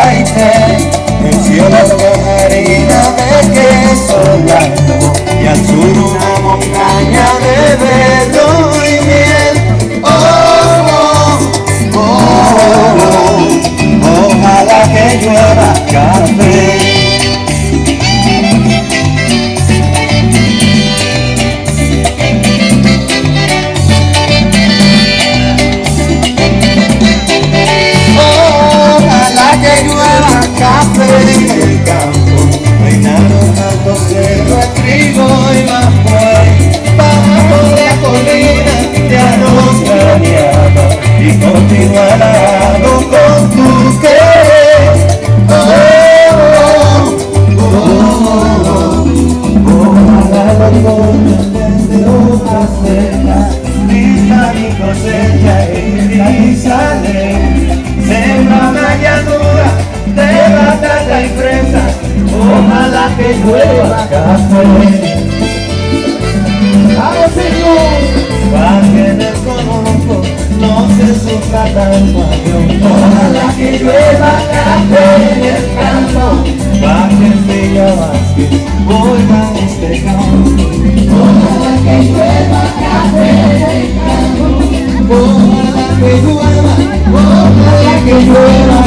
aceite, el cielo con harina de queso blanco y al sur una montaña de velo y miel. Oh, oh, oh, oh, ojalá que llueva café. Café en el campo, reinaron altos cerros, trigo y mapuey, bajo la colina de arroz graneado y continúa el arado con tu querer. Oh, oh, oh, oh, ojalá los jóvenes de hojas secas, lista mi cosecha y sale, sembra una llanura de batata y fresa, ojalá que llueva café. ¡Vamos, señor! Pa' que en el conozco no se sufra tanto avión. Ojalá que llueva café en el campo, pa' que Villa Vázquez vuelva a este campo. Ojalá que llueva café en el campo, ojalá que llueva, ojalá que llueva,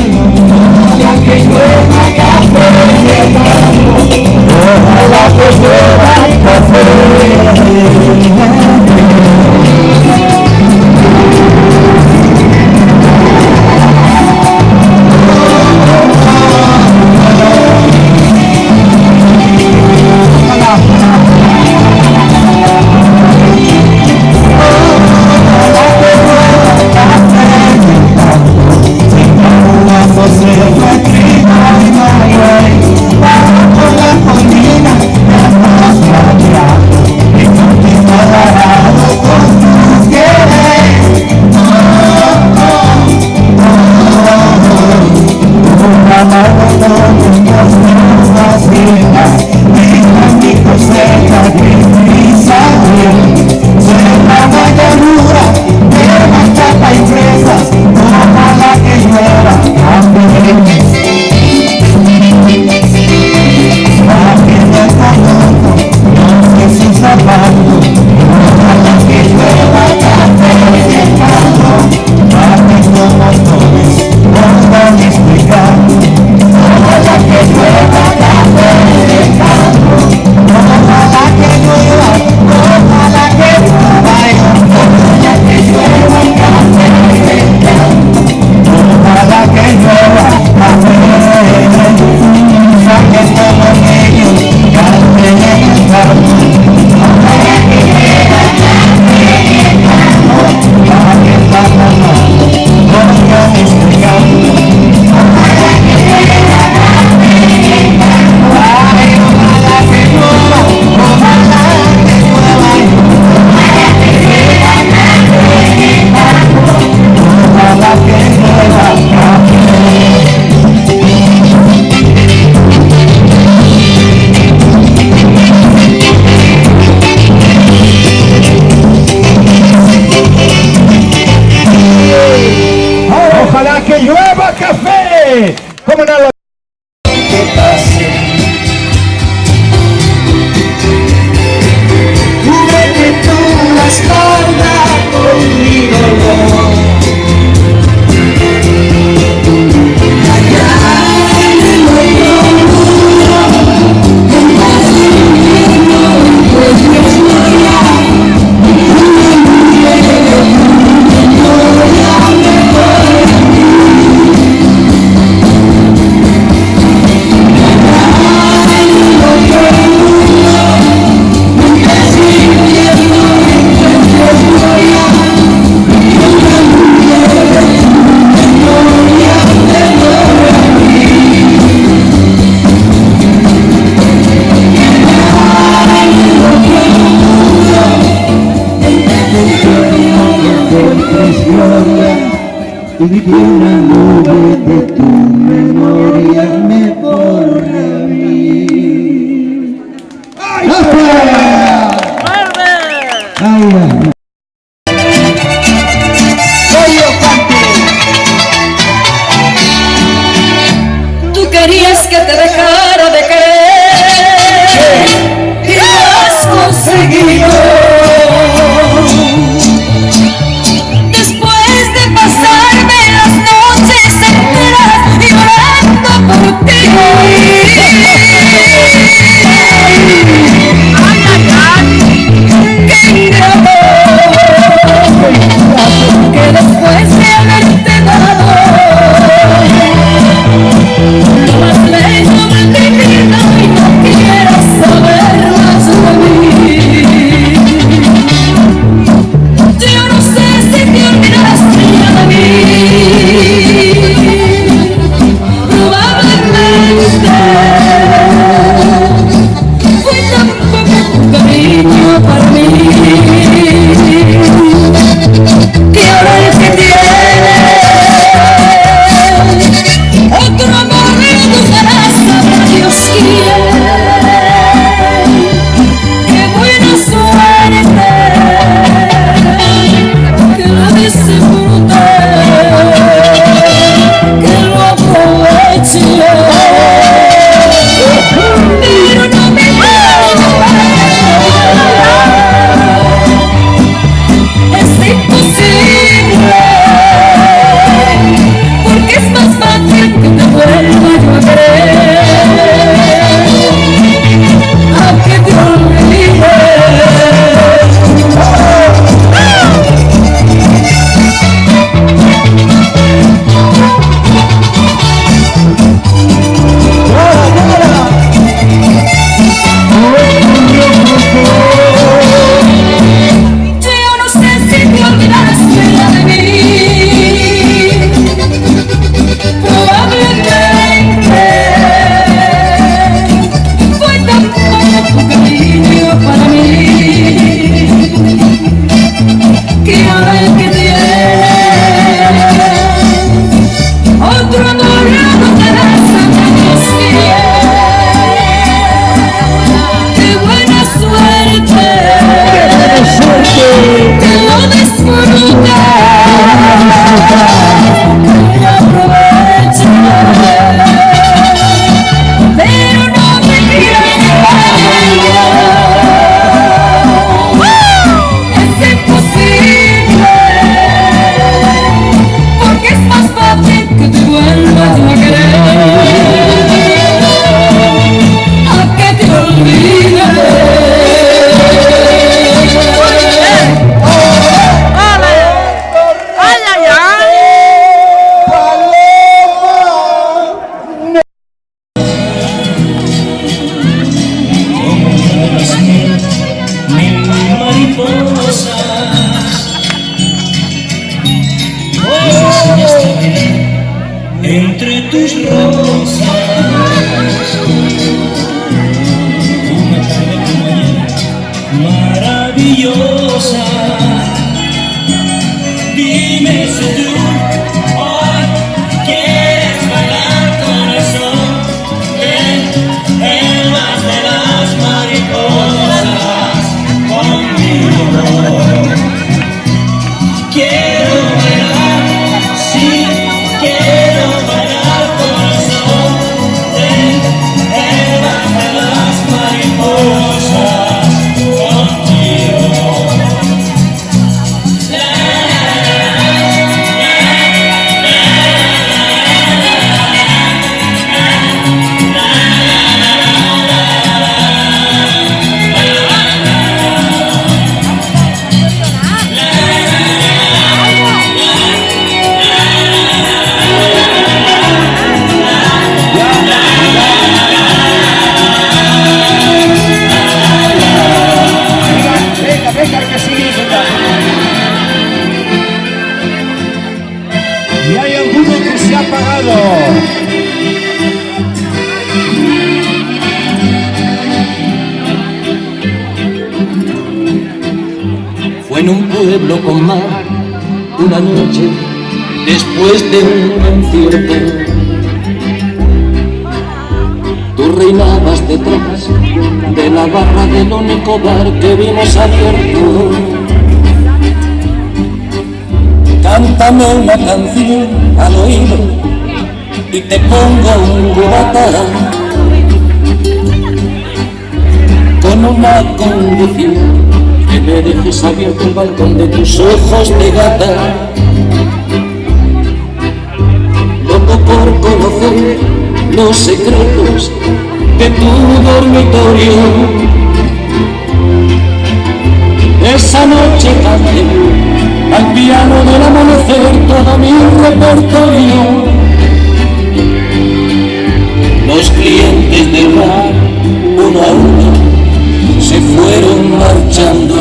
ojalá que llueva café en el campo, ojalá que llueva café. y que una nube de tu memoria me borra a mí. ¡Ay, ¡ay! que te dejara de querer y lo has conseguido. Después de pasarme las noches enteras llorando por ti, qué ingrato que después de haberte dado lo más bello de mi vida y no quieras saber más de mí. Yo no sé si te olvidaste ya de mí. Probablemente fue tan poco tu cariño para mí que ahora el que tiene otro amor le gustará, sabrá Dios quién. Qué buena suerte que la disfrute, que lo aproveche, pero no me es imposible, porque es más fácil que te vuelva yo a querer, a que te olvides. Yo no sé si te olvidaste ya de mí. Probablemente fue tan poco tu cariño para mí que ahora el que tiene otro amor no te da, sabrá Dios quién. Qué buena suerte que lo disfrute, que lo aproveche, pero no me quieras es imposible, porque es más fácil que te vuelva yo a querer, a que te olvides. Mil mariposas, enseñaste a bailar entre tus rosas. Una tarde como ayer, maravillosa. Dime si tú hoy quieres bailar con el sol en más de las mariposas conmigo. Quiero bailar, sí, quiero bailar con el sol en más de las mariposas contigo. Venga, que sigue y hay alguno que se ha apagado. Fue en un pueblo con mar, una noche después de un concierto. Tú reinabas detrás de la barra del único bar que vimos abierto. Cántame una canción al oído y y te pongo un cubata con una condición, que me dejes abierto el balcón de tus ojos de gata. Loco por conocer los secretos de tu dormitorio. Esa noche canté al piano del amanecer todo mi repertorio. Los clientes del bar, uno a uno, se fueron marchando.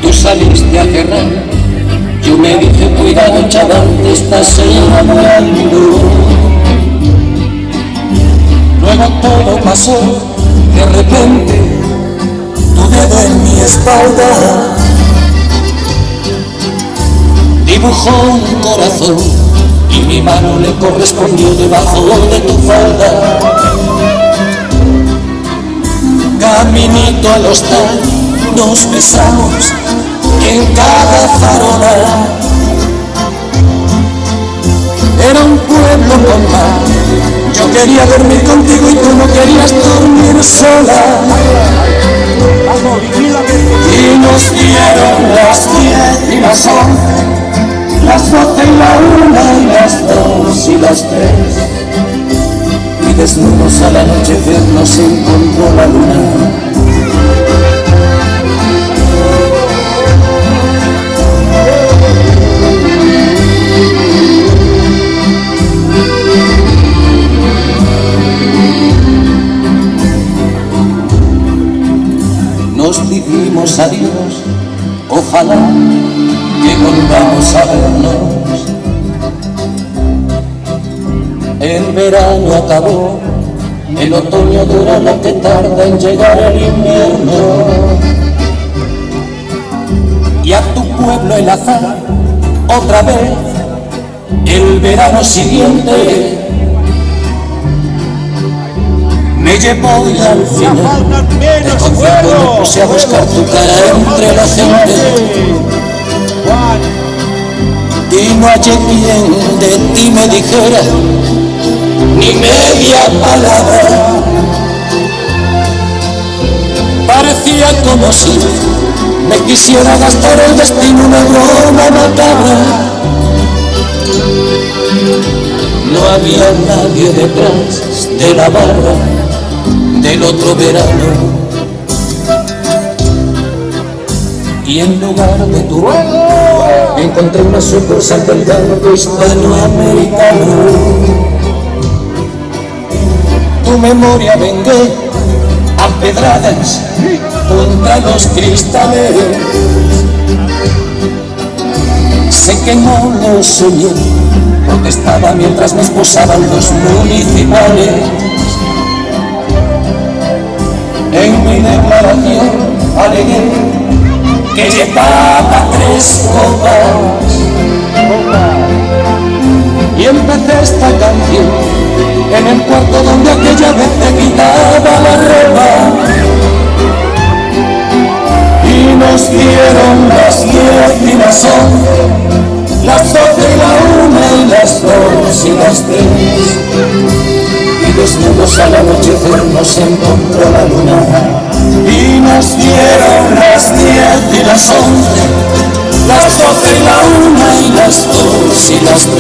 Tú saliste a cerrar, yo me dije cuidado chaval, te estás enamorando. Luego todo pasó, de repente, tu dedo en mi espalda dibujó un corazón y mi mano le correspondió debajo de tu falda. Caminito al hostal nos besamos en cada farola. Era un pueblo con mar, yo quería dormir contigo y tú no querías dormir sola. Y nos dieron las 10 y las 11, las 12 y la 1 y las 2 y las 3. Y desnudos al anochecer nos encontró la luna. Nos dijimos adiós, ojalá que volvamos a vernos. El verano acabó, el otoño dura lo que tarda en llegar el invierno. Y a tu pueblo el azar, otra vez, el verano siguiente me llevó y al final el concierto me puse a buscar tu cara entre la gente. Y no hallé quien de ti me dijera ni media palabra. Parecía como si me quisiera gastar el destino una broma macabra. No había nadie detrás de la barra del otro verano. Y en lugar de tu ruego encontré una sucursal del banco hispanoamericano. Tu memoria vengué a pedradas contra los cristales. Sé que no lo soñé, protestaba mientras me esposaban los municipales. En mi declaración alegué que llevaba 3 copas y empecé esta canción en el cuarto donde aquella vez te quitaba la ropa. Y nos dieron las 10 y las 11, las 12 y la 1 y las 2 y las 3. Y desnudos al anochecer nos encontró la luna. Y nos dieron las 10 y las 11, las 12 y la 1 y las 2 y las 3.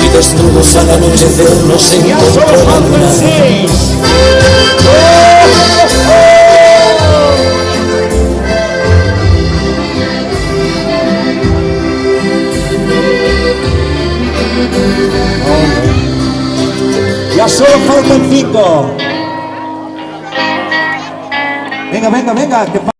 Y desnudos al anochecer nos encontró la luna. Ya solo faltan 5. Venga, venga, venga, que